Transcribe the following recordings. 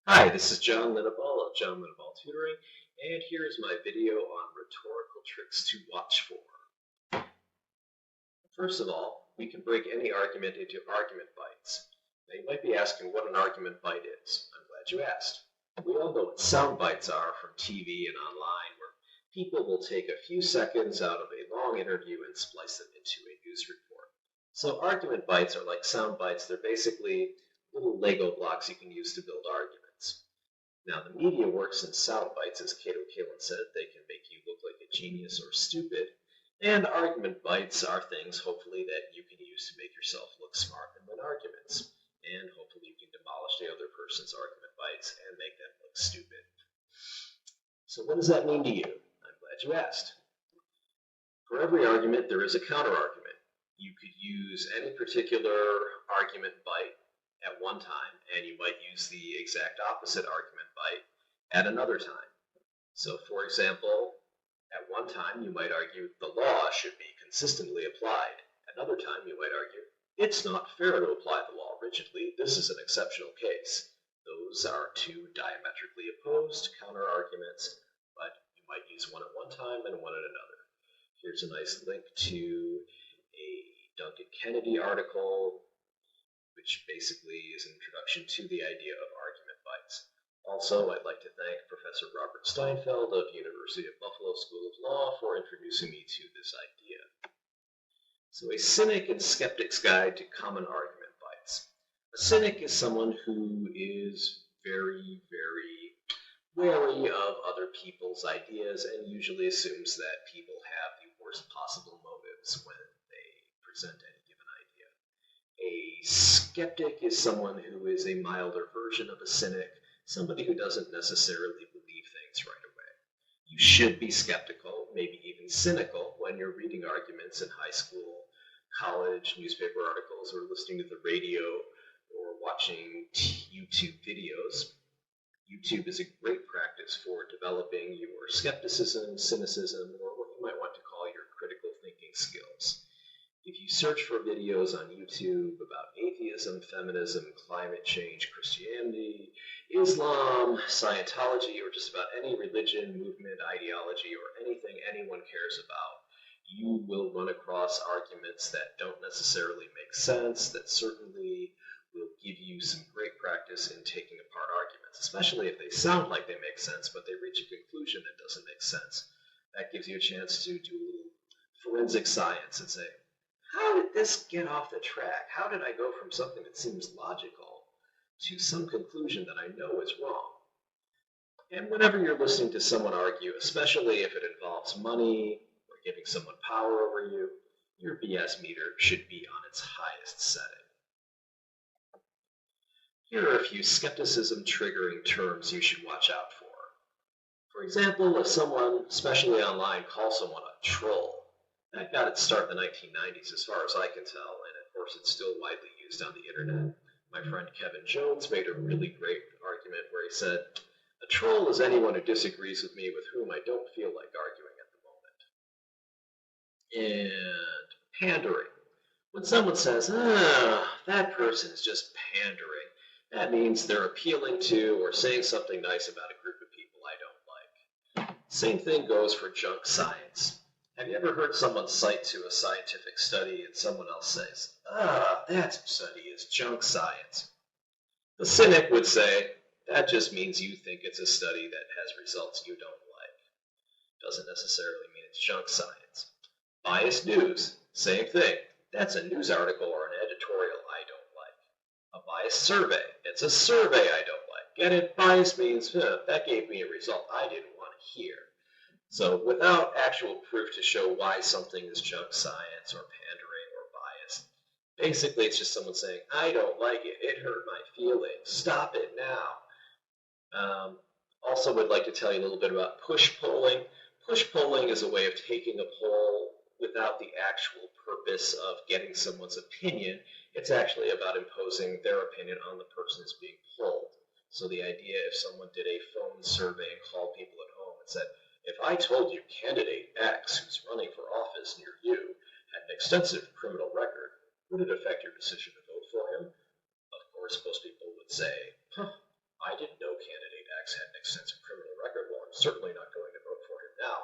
Hi, this is John Linneball of John Linneball Tutoring, and here is my video on rhetorical tricks to watch for. First of all, we can break any argument into argument bites. Now you might be asking what an argument bite is. I'm glad you asked. We all know what sound bites are from TV and online, where people will take a few seconds out of a long interview and splice them into a news report. So argument bites are like sound bites. They're basically little Lego blocks you can use to build arguments. Now, the media works in sound bites, as Cato Kalin said. They can make you look like a genius or stupid. And argument bites are things, hopefully, that you can use to make yourself look smart and win arguments. And hopefully you can demolish the other person's argument bites and make them look stupid. So what does that mean to you? I'm glad you asked. For every argument, there is a counter-argument. You could use any particular argument bite at one time, and you might use the exact opposite argument bite at another time. So, for example, at one time you might argue the law should be consistently applied. At another time you might argue it's not fair to apply the law rigidly. This is an exceptional case. Those are two diametrically opposed counter-arguments, but you might use one at one time and one at another. Here's a nice link to a Duncan Kennedy article, which basically is an introduction to the idea of argument bites. Also, I'd like to thank Professor Robert Steinfeld of University of Buffalo School of Law for introducing me to this idea. So, a cynic and skeptic's guide to common argument bites. A cynic is someone who is very, very wary of other people's ideas and usually assumes that people have the worst possible motives when they present any given idea. A skeptic is someone who is a milder version of a cynic, somebody who doesn't necessarily believe things right away. You should be skeptical, maybe even cynical, when you're reading arguments in high school, college, newspaper articles, or listening to the radio, or watching YouTube videos. YouTube is a great practice for developing your skepticism, cynicism, or what you might want to call your critical thinking skills. If you search for videos on YouTube about atheism, feminism, climate change, Christianity, Islam, Scientology, or just about any religion, movement, ideology, or anything anyone cares about, you will run across arguments that don't necessarily make sense, that certainly will give you some great practice in taking apart arguments, especially if they sound like they make sense, but they reach a conclusion that doesn't make sense. That gives you a chance to do a little forensic science and say, how did this get off the track? How did I go from something that seems logical to some conclusion that I know is wrong? And whenever you're listening to someone argue, especially if it involves money or giving someone power over you, your BS meter should be on its highest setting. Here are a few skepticism triggering terms you should watch out for. For example, if someone, especially online, calls someone a troll, that got its start in the 1990s as far as I can tell, and of course it's still widely used on the internet. My friend Kevin Jones made a really great argument where he said, a troll is anyone who disagrees with me with whom I don't feel like arguing at the moment. And pandering. When someone says, that person is just pandering, that means they're appealing to or saying something nice about a group of people I don't like. Same thing goes for junk science. Have you ever heard someone cite to a scientific study and someone else says, that study is junk science? The cynic would say, that just means you think it's a study that has results you don't like. Doesn't necessarily mean it's junk science. Biased news, same thing. That's a news article or an editorial I don't like. A biased survey, it's a survey I don't like. Get it? Bias means, that gave me a result I didn't want to hear. So without actual proof to show why something is junk science or pandering or biased, basically it's just someone saying, I don't like it, it hurt my feelings, stop it now. Also would like to tell you a little bit about push polling. Push polling is a way of taking a poll without the actual purpose of getting someone's opinion. It's actually about imposing their opinion on the person who's being polled. So the idea, if someone did a phone survey and called people at home and said, if I told you candidate X, who's running for office near you, had an extensive criminal record, would it affect your decision to vote for him? Of course, most people would say, I didn't know candidate X had an extensive criminal record. Well, I'm certainly not going to vote for him now.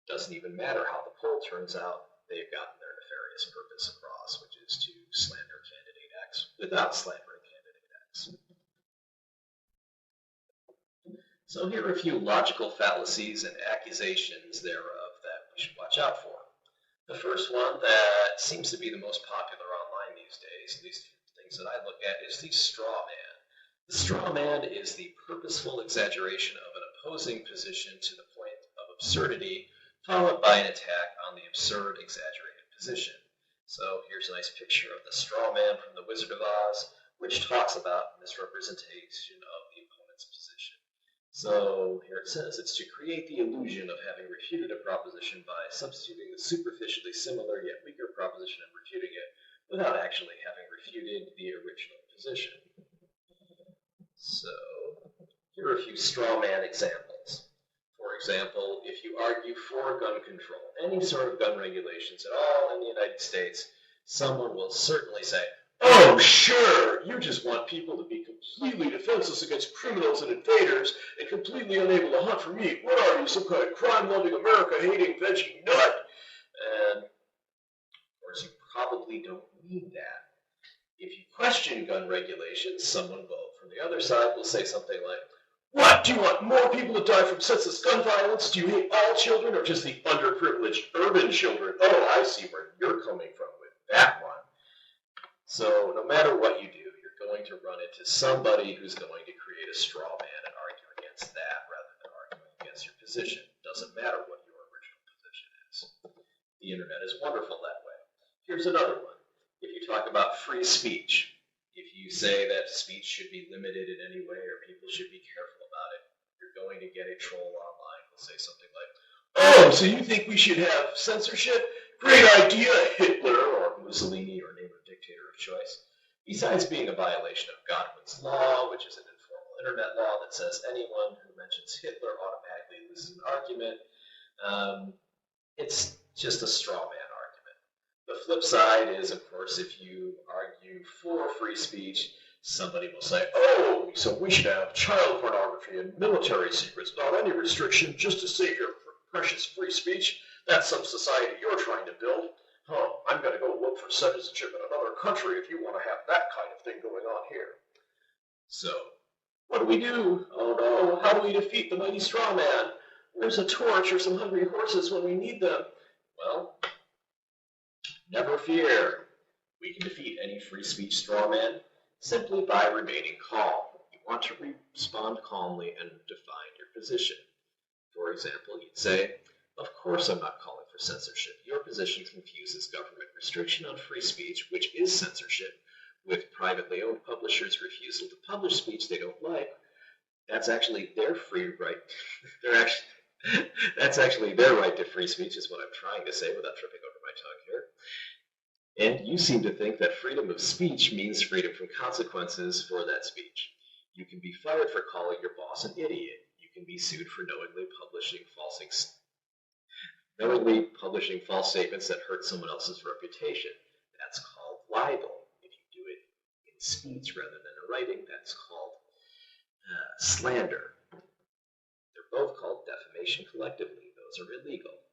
Doesn't even matter how the poll turns out. They've gotten their nefarious purpose across, which is to slander candidate X without slandering candidate X. So here are a few logical fallacies and accusations thereof that we should watch out for. The first one that seems to be the most popular online these days, at least things that I look at, is the straw man. The straw man is the purposeful exaggeration of an opposing position to the point of absurdity, followed by an attack on the absurd, exaggerated position. So here's a nice picture of the straw man from The Wizard of Oz, which talks about misrepresentation of the opponent's position. So here it says it's to create the illusion of having refuted a proposition by substituting the superficially similar yet weaker proposition and refuting it without actually having refuted the original position. So here are a few straw man examples. For example, if you argue for gun control, any sort of gun regulations at all in the United States, someone will certainly say, "Oh, sure, you just want people to be completely defenseless against criminals and invaders and completely unable to hunt for meat. What are you, some kind of crime-loving, America-hating veggie nut?" And, of course, you probably don't mean that. If you question gun regulations, someone from the other side will say something like, "What? Do you want more people to die from senseless gun violence? Do you hate all children or just the underprivileged urban children?" Oh, I see where you're coming from with that one. So no matter what you do, you're going to run into somebody who's going to create a straw man and argue against that rather than arguing against your position. Doesn't matter what your original position is. The internet is wonderful that way. Here's another one. If you talk about free speech, if you say that speech should be limited in any way or people should be careful about it, you're going to get a troll online who'll say something like, "Oh, so you think we should have censorship? Great idea, Hitler," or Mussolini, or name a dictator of choice. Besides being a violation of Godwin's law, which is an informal internet law that says anyone who mentions Hitler automatically loses an argument, it's just a straw man argument. The flip side is, of course, if you argue for free speech, somebody will say, "Oh, so we should have child pornography and military secrets, not any restriction, just to save your precious free speech. That's some society you're trying to build. Oh, I'm going to go look for citizenship in another country if you want to have that kind of thing going on here." So, what do we do? Oh no, how do we defeat the mighty straw man? Where's a torch or some hungry horses when we need them? Well, never fear. We can defeat any free speech straw man simply by remaining calm. You want to respond calmly and define your position. For example, you'd say, "Of course I'm not calling for censorship. Your position confuses government restriction on free speech, which is censorship, with privately owned publishers' refusal to publish speech they don't like. That's actually their free right. That's actually their right to free speech," is what I'm trying to say without tripping over my tongue here. "And you seem to think that freedom of speech means freedom from consequences for that speech. You can be fired for calling your boss an idiot. You can be sued for knowingly publishing false statements that hurt someone else's reputation. That's called libel. If you do it in speech rather than in writing, that's called slander. They're both called defamation collectively. Those are illegal."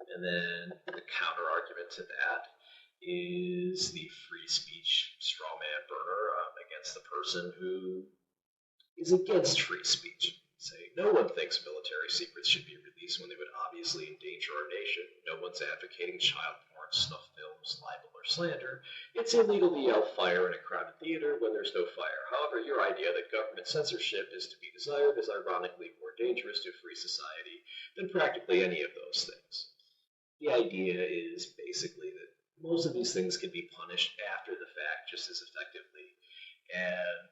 And then the counter argument to that is the free speech straw man burner against the person who is against free speech. Say, "No one thinks military secrets should be released when they would obviously endanger our nation. No one's advocating child porn, snuff films, libel, or slander. It's illegal to yell fire in a crowded theater when there's no fire. However, your idea that government censorship is to be desired is ironically more dangerous to free society than practically any of those things." The idea is basically that most of these things can be punished after the fact just as effectively and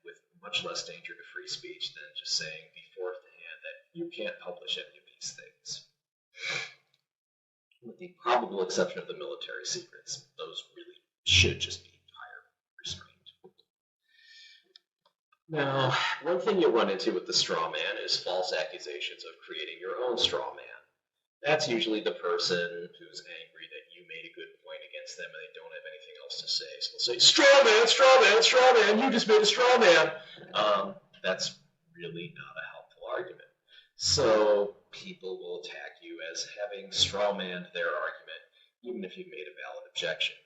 with much less danger to free speech than just saying beforehand that you can't publish any of these things. With the probable exception of the military secrets, those really should just be higher restraint. Now, one thing you'll run into with the straw man is false accusations of creating your own straw man. That's usually the person who's angry that you made a good point against them and they don't have anything else to say. So they'll say, "Straw man, straw man, straw man, you just made a straw man." that's really not a helpful argument. So people will attack you as having strawmanned their argument, even if you've made a valid objection.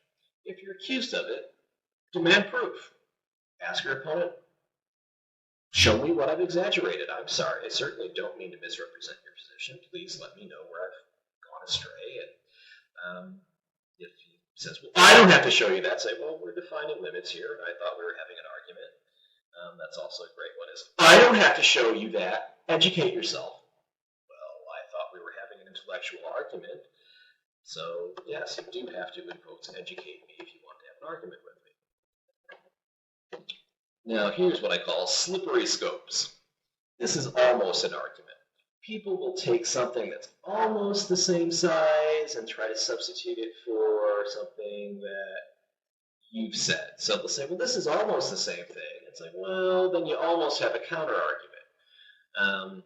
If you're accused of it, demand proof. Ask your opponent, show me what I've exaggerated. I'm sorry, I certainly don't mean to misrepresent your position. Please let me know where I've gone astray. And if he says, well, I don't have to show you that, say, well, we're defining limits here, and I thought we were having an argument. That's also a great one, is, I don't have to show you that. Educate yourself. Well, I thought we were having an intellectual argument. So, yes, you do have to, in quotes, educate me if you want to have an argument with me. Now, here's what I call slippery scopes. This is almost an argument. People will take something that's almost the same size and try to substitute it for something that you've said. So they'll say, well, this is almost the same thing. It's like, well, then you almost have a counter-argument.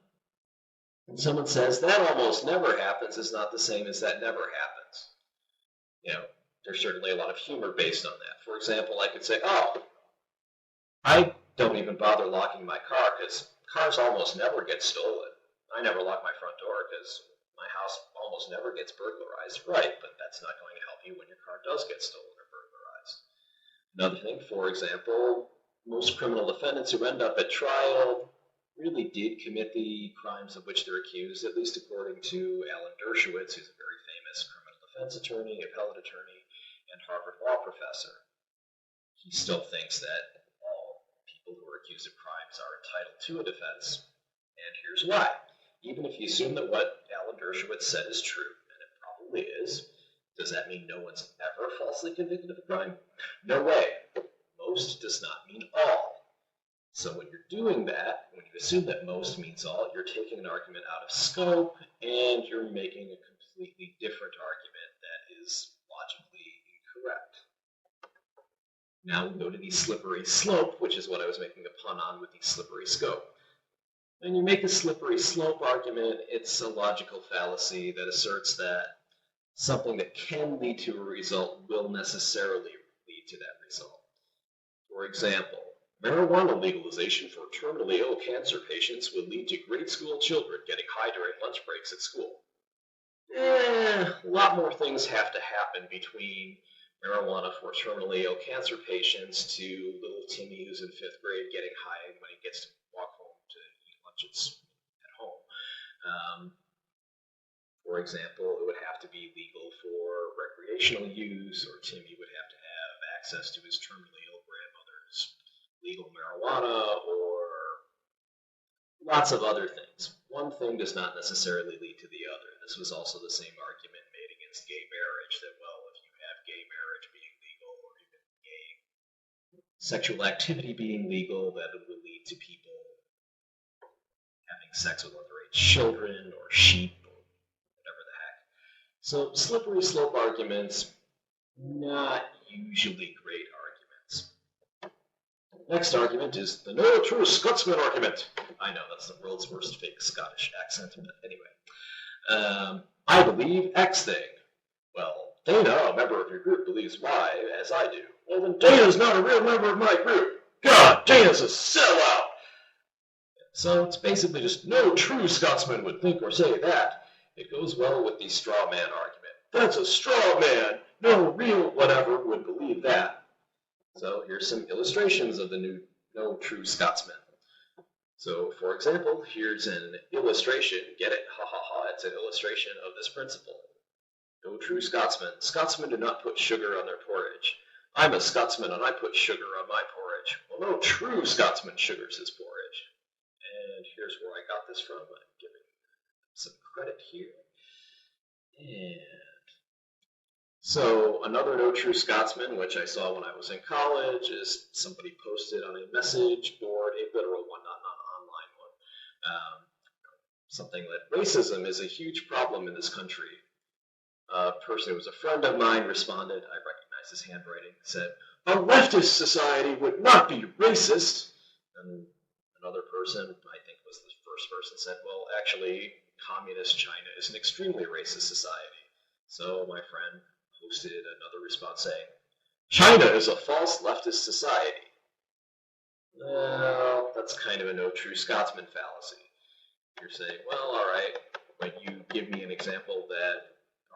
When someone says, that almost never happens is not the same as that never happens. You know, there's certainly a lot of humor based on that. For example, I could say, oh, I don't even bother locking my car because cars almost never get stolen. I never lock my front door because my house almost never gets burglarized. Right, but that's not going to help you when your car does get stolen or burglarized. Another thing, for example, most criminal defendants who end up at trial really did commit the crimes of which they're accused, at least according to Alan Dershowitz, who's a very famous criminal defense attorney, appellate attorney, and Harvard law professor. He still thinks that all people who are accused of crimes are entitled to a defense, and here's why. Even if you assume that what Alan Dershowitz said is true, and it probably is, does that mean no one's ever falsely convicted of a crime? No way. Most does not mean all. So when you're doing that, when you assume that most means all, you're taking an argument out of scope, and you're making a completely different argument that is logically incorrect. Now we go to the slippery slope, which is what I was making a pun on with the slippery scope. When you make a slippery slope argument, it's a logical fallacy that asserts that something that can lead to a result will necessarily lead to that result. For example, marijuana legalization for terminally ill cancer patients would lead to grade school children getting high during lunch breaks at school. A lot more things have to happen between marijuana for terminally ill cancer patients to little Timmy who's in 5th grade getting high when he gets to walk home to eat lunches at home. For example, it would have to be legal for recreational use, or Timmy would have to have access to his terminally ill grandmother's legal marijuana, or lots of other things. One thing does not necessarily lead to the other. This was also the same argument made against gay marriage, that, well, if you have gay marriage being legal, or even gay sexual activity being legal, that it will lead to people having sex with underage children, or sheep, or whatever the heck. So slippery slope arguments, not usually great arguments. Next argument is the no true Scotsman argument. I know, that's the world's worst fake Scottish accent, but anyway. I believe X thing. Well, Dana, a member of your group, believes Y, as I do. Well, then Dana's not a real member of my group. God, Dana's a sellout! So it's basically just no true Scotsman would think or say that. It goes well with the straw man argument. That's a straw man! No real whatever would believe that. So here's some illustrations of the no true Scotsman. So, for example, here's an illustration. Get it? Ha ha ha. It's an illustration of this principle. No true Scotsman. Scotsmen do not put sugar on their porridge. I'm a Scotsman and I put sugar on my porridge. Well, no true Scotsman sugars his porridge. And here's where I got this from. I'm giving some credit here. And so another no true Scotsman, which I saw when I was in college, is somebody posted on a message board, a literal one, not an online one, something that racism is a huge problem in this country. A person who was a friend of mine responded, I recognize his handwriting, said, a leftist society would not be racist. And another person, I think was the first person, said, well, actually, communist China is an extremely racist society. So my friend posted another response saying, China is a false leftist society. Well, that's kind of a no true Scotsman fallacy. You're saying, well, all right, when you give me an example that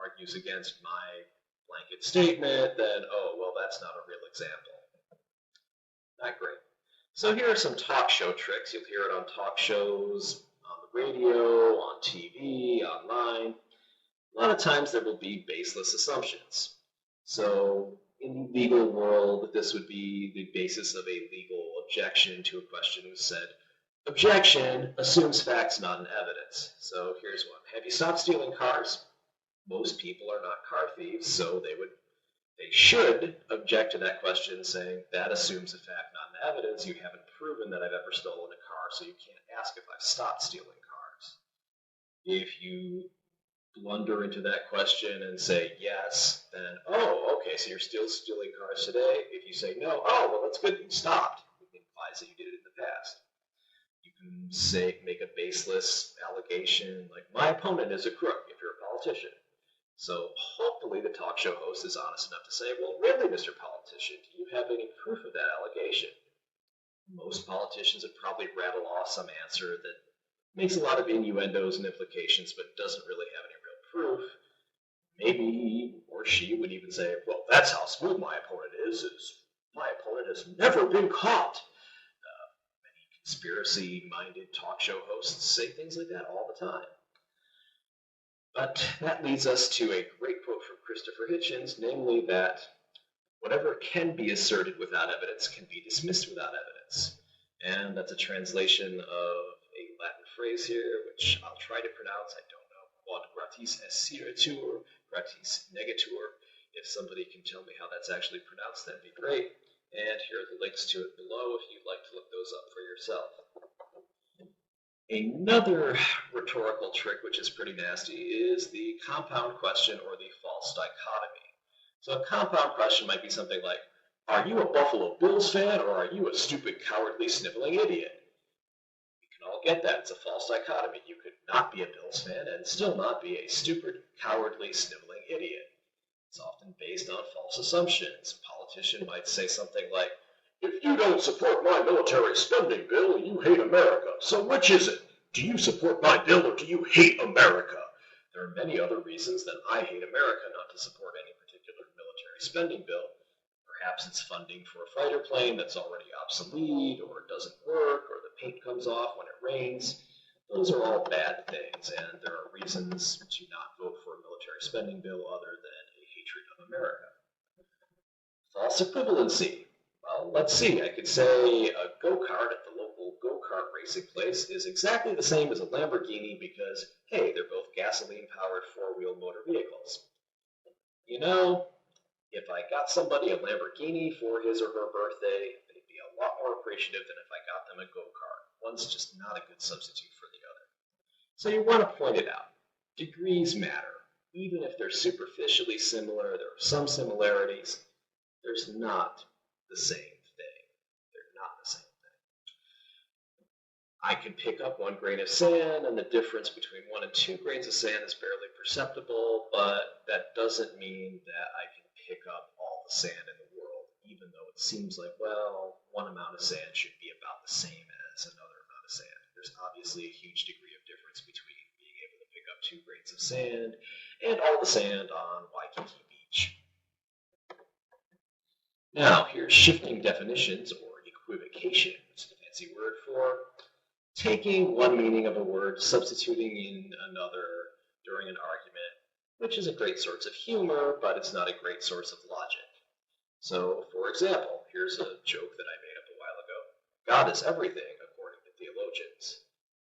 argues against my blanket statement, then, oh, well, that's not a real example. Not great. So here are some talk show tricks. You'll hear it on talk shows, on the radio, on TV, online. A lot of times there will be baseless assumptions. So in the legal world, this would be the basis of a legal objection to a question was said, objection assumes facts, not an evidence. So here's one. Have you stopped stealing cars? Most people are not car thieves, so they should object to that question saying that assumes a fact, not an evidence. You haven't proven that I've ever stolen a car, so you can't ask if I've stopped stealing cars. If you blunder into that question and say yes, then, oh, okay, so you're still stealing cars today. If you say no, oh, well, that's good that you stopped. It implies that you did it in the past. You can say, make a baseless allegation like, my opponent is a crook if you're a politician. So hopefully the talk show host is honest enough to say, well, really, Mr. Politician, do you have any proof of that allegation? Most politicians would probably rattle off some answer that makes a lot of innuendos and implications, but doesn't really have any real proof. Maybe he or she would even say, well, that's how smooth my opponent is my opponent has never been caught. Many conspiracy-minded talk show hosts say things like that all the time. But that leads us to a great quote from Christopher Hitchens, namely that whatever can be asserted without evidence can be dismissed without evidence. And that's a translation of a Latin phrase here, which I'll try to pronounce. I don't know. Quod gratis esseritur, gratis negatur. If somebody can tell me how that's actually pronounced, that'd be great. And here are the links to it below if you'd like to look those up for yourself. Another rhetorical trick, which is pretty nasty, is the compound question or the false dichotomy. So a compound question might be something like, are you a Buffalo Bills fan or are you a stupid, cowardly, sniveling idiot? We can all get that. It's a false dichotomy. You could not be a Bills fan and still not be a stupid, cowardly, sniveling idiot. It's often based on false assumptions. A politician might say something like, if you don't support my military spending bill, you hate America. So which is it? Do you support my bill or do you hate America? There are many other reasons that I hate America not to support any particular military spending bill. Perhaps it's funding for a fighter plane that's already obsolete, or it doesn't work, or the paint comes off when it rains. Those are all bad things, and there are reasons to not vote for a military spending bill other than a hatred of America. False equivalency. Well, let's see. I could say a go-kart at the local go-kart racing place is exactly the same as a Lamborghini because, hey, they're both gasoline-powered four-wheel motor vehicles. You know, if I got somebody a Lamborghini for his or her birthday, they'd be a lot more appreciative than if I got them a go-kart. One's just not a good substitute for the other. So you want to point it out. Degrees matter. Even if they're superficially similar, there are some similarities. There's not the same thing. They're not the same thing. I can pick up 1 grain of sand, and the difference between 1 and 2 grains of sand is barely perceptible, but that doesn't mean that I can pick up all the sand in the world, even though it seems like, well, one amount of sand should be about the same as another amount of sand. There's obviously a huge degree of difference between being able to pick up 2 grains of sand and all the sand on Waikiki Beach. Now, here's shifting definitions, or equivocation, which is a fancy word for taking one meaning of a word, substituting in another during an argument, which is a great source of humor, but it's not a great source of logic. So, for example, here's a joke that I made up a while ago. God is everything, according to theologians.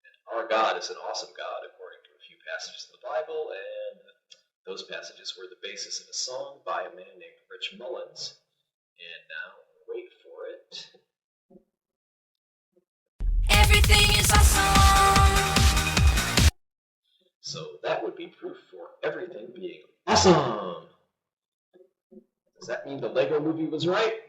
And our God is an awesome God, according to a few passages of the Bible, and those passages were the basis of a song by a man named Rich Mullins. And now, wait for it. Everything is awesome! So that would be proof for everything being awesome! Does that mean the Lego movie was right?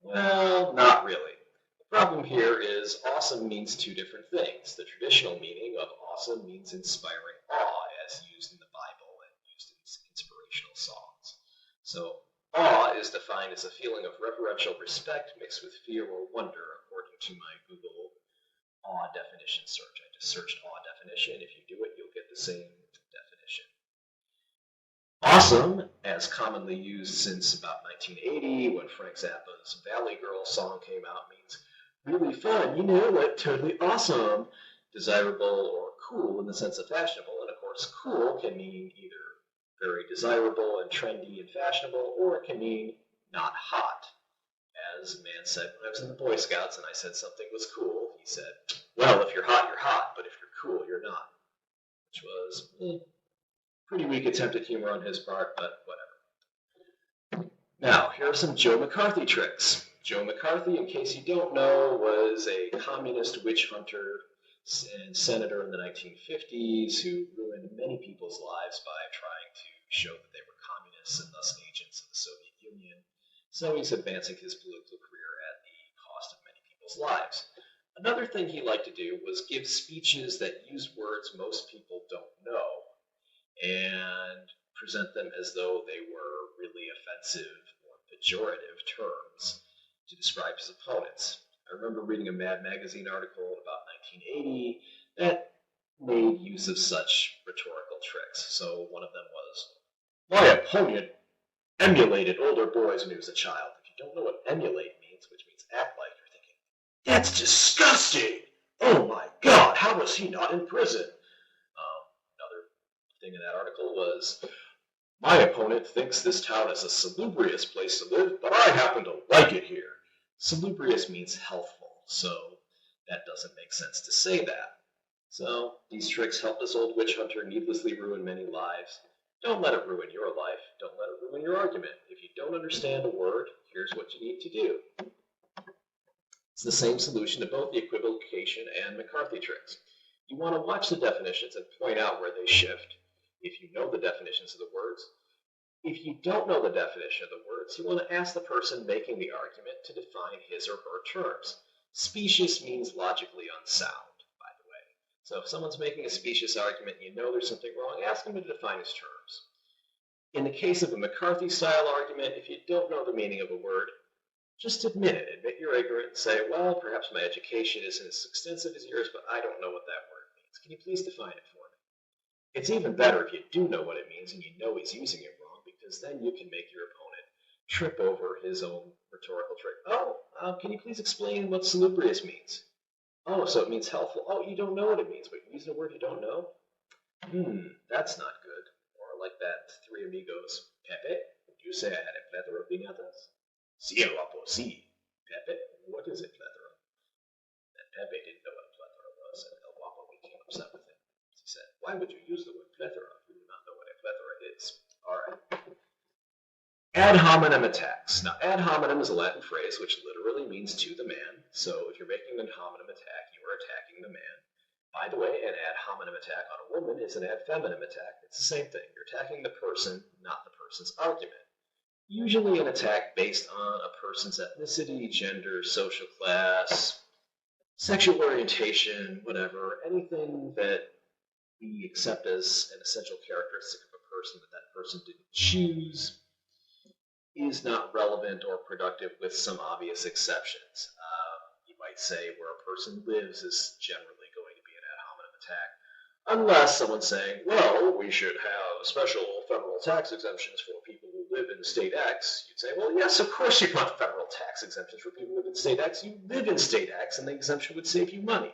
Well, not really. The problem here is awesome means 2 different things. The traditional meaning of awesome means inspiring awe, as used in the Bible and used in inspirational songs. So Awe is defined as a feeling of reverential respect mixed with fear or wonder, according to my Google awe definition search. I just searched awe definition. If you do it, you'll get the same definition. Awesome, as commonly used since about 1980, when Frank Zappa's Valley Girl song came out, means really fun, like totally awesome, desirable, or cool in the sense of fashionable. And of course, cool can mean either very desirable and trendy and fashionable, or it can mean not hot. As a man said when I was in the Boy Scouts and I said something was cool, he said, well, if you're hot, but if you're cool, you're not. Which was pretty weak attempt at humor on his part, but whatever. Now, here are some Joe McCarthy tricks. Joe McCarthy, in case you don't know, was a communist witch hunter and senator in the 1950s who ruined many people's lives by trying to show that they were communists and thus agents of the Soviet Union. So he's advancing his political career at the cost of many people's lives. Another thing he liked to do was give speeches that used words most people don't know and present them as though they were really offensive or pejorative terms to describe his opponents. I remember reading a Mad Magazine article in about 1980 that made use of such rhetorical tricks. So one of them was, my opponent emulated older boys when he was a child. If you don't know what emulate means, which means act like, you're thinking, that's disgusting! Oh my God, how was he not in prison? Another thing in that article was, my opponent thinks this town is a salubrious place to live, but I happen to like it here. Salubrious means healthful, so that doesn't make sense to say that. So these tricks help this old witch hunter needlessly ruin many lives. Don't let it ruin your life. Don't let it ruin your argument. If you don't understand a word, here's what you need to do. It's the same solution to both the equivocation and McCarthy tricks. You want to watch the definitions and point out where they shift. If you know the definitions of the words, if you don't know the definition of the words, you want to ask the person making the argument to define his or her terms. Specious means logically unsound, by the way. So if someone's making a specious argument and you know there's something wrong, ask them to define his terms. In the case of a McCarthy-style argument, if you don't know the meaning of a word, just admit it. Admit you're ignorant and say, well, perhaps my education isn't as extensive as yours, but I don't know what that word means. Can you please define it for me? It's even better if you do know what it means and you know he's using it wrong, because then you can make your opponent trip over his own rhetorical trick. Can you please explain what salubrious means? Oh, so it means healthful. Oh, you don't know what it means, but you're using a word you don't know? That's not good. Or like that Three Amigos. Pepe, would you say I had a plethora of piñatas? Sí, guapo, sí. Pepe, what is a plethora? And Pepe didn't know what a plethora was, and El Guapo became upset with him. He said, why would you use the word plethora if you do not know what a plethora is? All right. Ad hominem attacks. Now, ad hominem is a Latin phrase which literally means to the man. So if you're making an ad hominem attack, you are attacking the man. By the way, an ad hominem attack on a woman is an ad feminem attack. It's the same thing. You're attacking the person, not the person's argument. Usually an attack based on a person's ethnicity, gender, social class, sexual orientation, whatever, anything that we accept as an essential characteristic of a person that person didn't choose is not relevant or productive with some obvious exceptions. You might say where a person lives is generally going to be an ad hominem attack, unless someone's saying, well, we should have special federal tax exemptions for people who live in state X. You'd say, well, yes, of course you want federal tax exemptions for people who live in state X. You live in state X, and the exemption would save you money.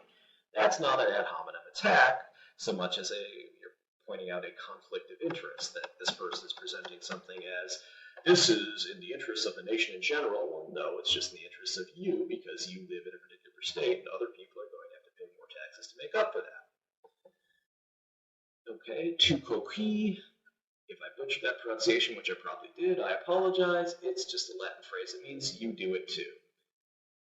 That's not an ad hominem attack so much as you're pointing out a conflict of interest, that this person is presenting something as, this is in the interest of the nation in general. Well, no, it's just in the interest of you because you live in a particular state, and other people are going to have to pay more taxes to make up for that. Okay, tu coquille. If I butchered that pronunciation, which I probably did, I apologize. It's just a Latin phrase. It means you do it too.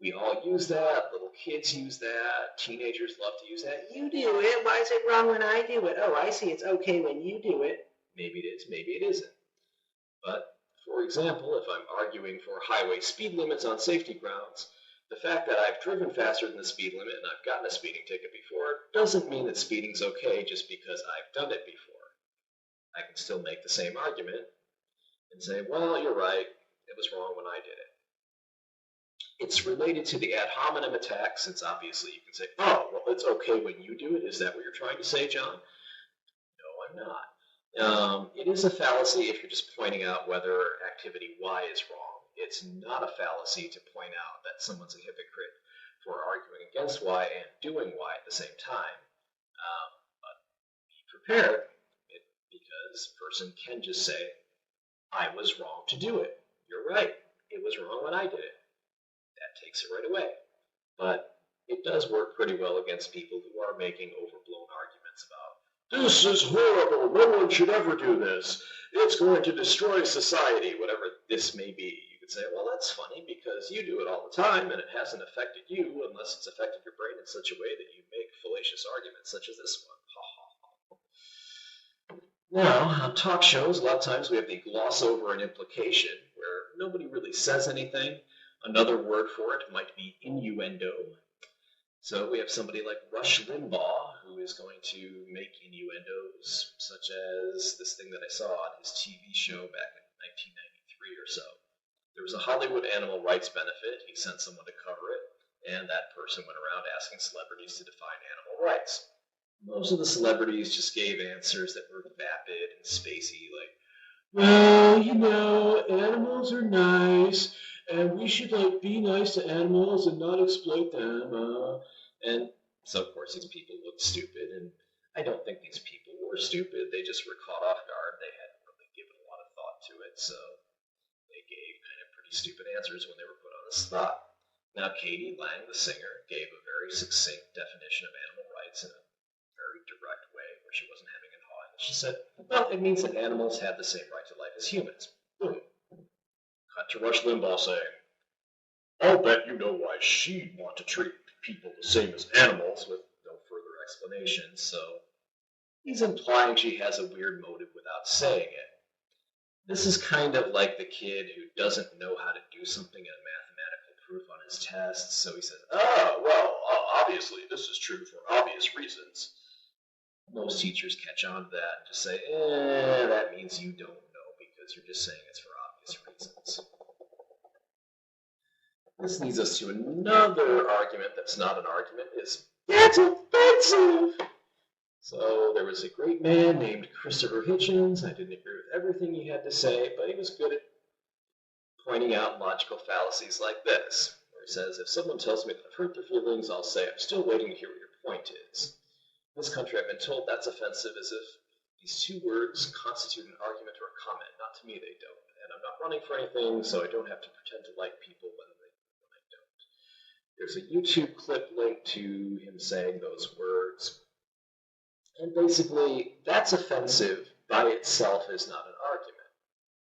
We all use that. Little kids use that. Teenagers love to use that. You do it. Why is it wrong when I do it? Oh, I see. It's okay when you do it. Maybe it is. Maybe it isn't. But, for example, if I'm arguing for highway speed limits on safety grounds, the fact that I've driven faster than the speed limit and I've gotten a speeding ticket before doesn't mean that speeding's okay just because I've done it before. I can still make the same argument and say, well, you're right. It was wrong when I did it. It's related to the ad hominem attack, since obviously you can say, oh, well, it's okay when you do it. Is that what you're trying to say, John? No, I'm not. It is a fallacy if you're just pointing out whether activity Y is wrong. It's not a fallacy to point out that someone's a hypocrite for arguing against Y and doing Y at the same time. But be prepared, because a person can just say, I was wrong to do it. You're right. It was wrong when I did it. That takes it right away. But it does work pretty well against people who are making overblown arguments about, this is horrible, no one should ever do this, it's going to destroy society, whatever this may be. You could say, well, that's funny because you do it all the time and it hasn't affected you unless it's affected your brain in such a way that you make fallacious arguments such as this one. Now, on talk shows, a lot of times we have the gloss over an implication where nobody really says anything. Another word for it might be innuendo. So we have somebody like Rush Limbaugh who is going to make innuendos, such as this thing that I saw on his TV show back in 1993 or so. There was a Hollywood animal rights benefit. He sent someone to cover it, and that person went around asking celebrities to define animal rights. Most of the celebrities just gave answers that were vapid and spacey, like, well, you know, animals are nice, and we should be nice to animals and not exploit them. And so, of course, these people looked stupid, and I don't think these people were stupid. They just were caught off guard. They hadn't really given a lot of thought to it, so they gave kind of pretty stupid answers when they were put on the spot. Now, Katie Lang, the singer, gave a very succinct definition of animal rights in a very direct way, where she wasn't having a haw. She said, well, it means that animals have the same right to life as humans. Boom. Cut to Rush Limbaugh saying, I'll bet you know why she'd want to treat people the same as animals, with no further explanation. So he's implying she has a weird motive without saying it. This is kind of like the kid who doesn't know how to do something in a mathematical proof on his test, so he says, oh, well, obviously this is true for obvious reasons. Most teachers catch on to that and just say, that means you don't know because you're just saying it's for obvious reasons. This leads us to another argument that's not an argument, is that's offensive! So there was a great man named Christopher Hitchens. I didn't agree with everything he had to say, but he was good at pointing out logical fallacies like this, where he says, if someone tells me that I've hurt their feelings, I'll say, I'm still waiting to hear what your point is. In this country, I've been told that's offensive as if these two words constitute an argument or a comment. Not to me, they don't. And I'm not running for anything, so I don't have to pretend to like people when I don't. There's a YouTube clip linked to him saying those words. And basically, that's offensive by itself is not an argument.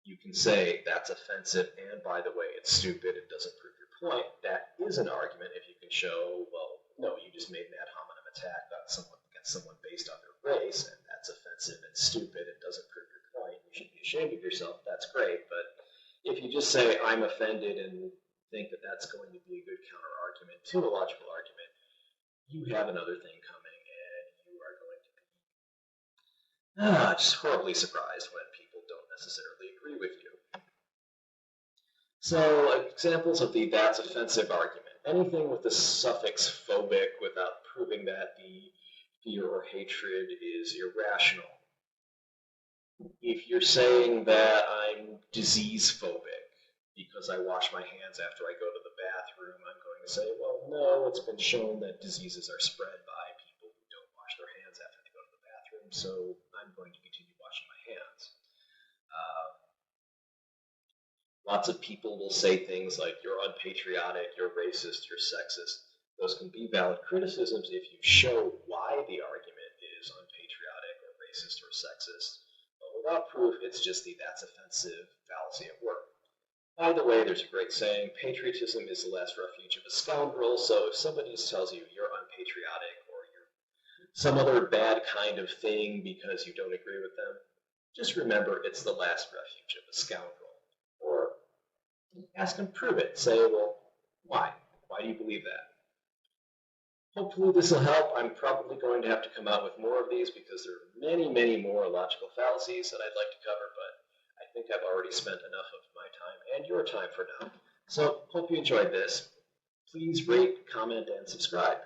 You can say that's offensive, and by the way, it's stupid, it doesn't prove your point. That is an argument if you can show, well, no, you just made an ad hominem attack on someone based on their race, and that's offensive and stupid, it doesn't prove your point, you should be ashamed of yourself, that's great. But if you just say, I'm offended, and think that that's going to be a good counter-argument to a logical argument, you have another thing coming, and you are going to be just horribly surprised when people don't necessarily agree with you. So, examples of the that's offensive argument. Anything with the suffix phobic without proving that the fear or hatred is irrational. If you're saying that I'm disease phobic because I wash my hands after I go to the bathroom, I'm going to say, well, no, it's been shown that diseases are spread by people who don't wash their hands after they go to the bathroom, so I'm going to continue washing my hands. Lots of people will say things like, you're unpatriotic, you're racist, you're sexist. Those can be valid criticisms if you show why the argument is unpatriotic or racist or sexist. But without proof, it's just the that's offensive fallacy at work. By the way, there's a great saying, patriotism is the last refuge of a scoundrel, so if somebody just tells you you're unpatriotic or you're some other bad kind of thing because you don't agree with them, just remember it's the last refuge of a scoundrel. Or ask them, prove it. Say, well, why? Why do you believe that? Hopefully this will help. I'm probably going to have to come out with more of these because there are many, many more logical fallacies that I'd like to cover, but I think I've already spent enough of my time and your time for now. So hope you enjoyed this. Please rate, comment, and subscribe.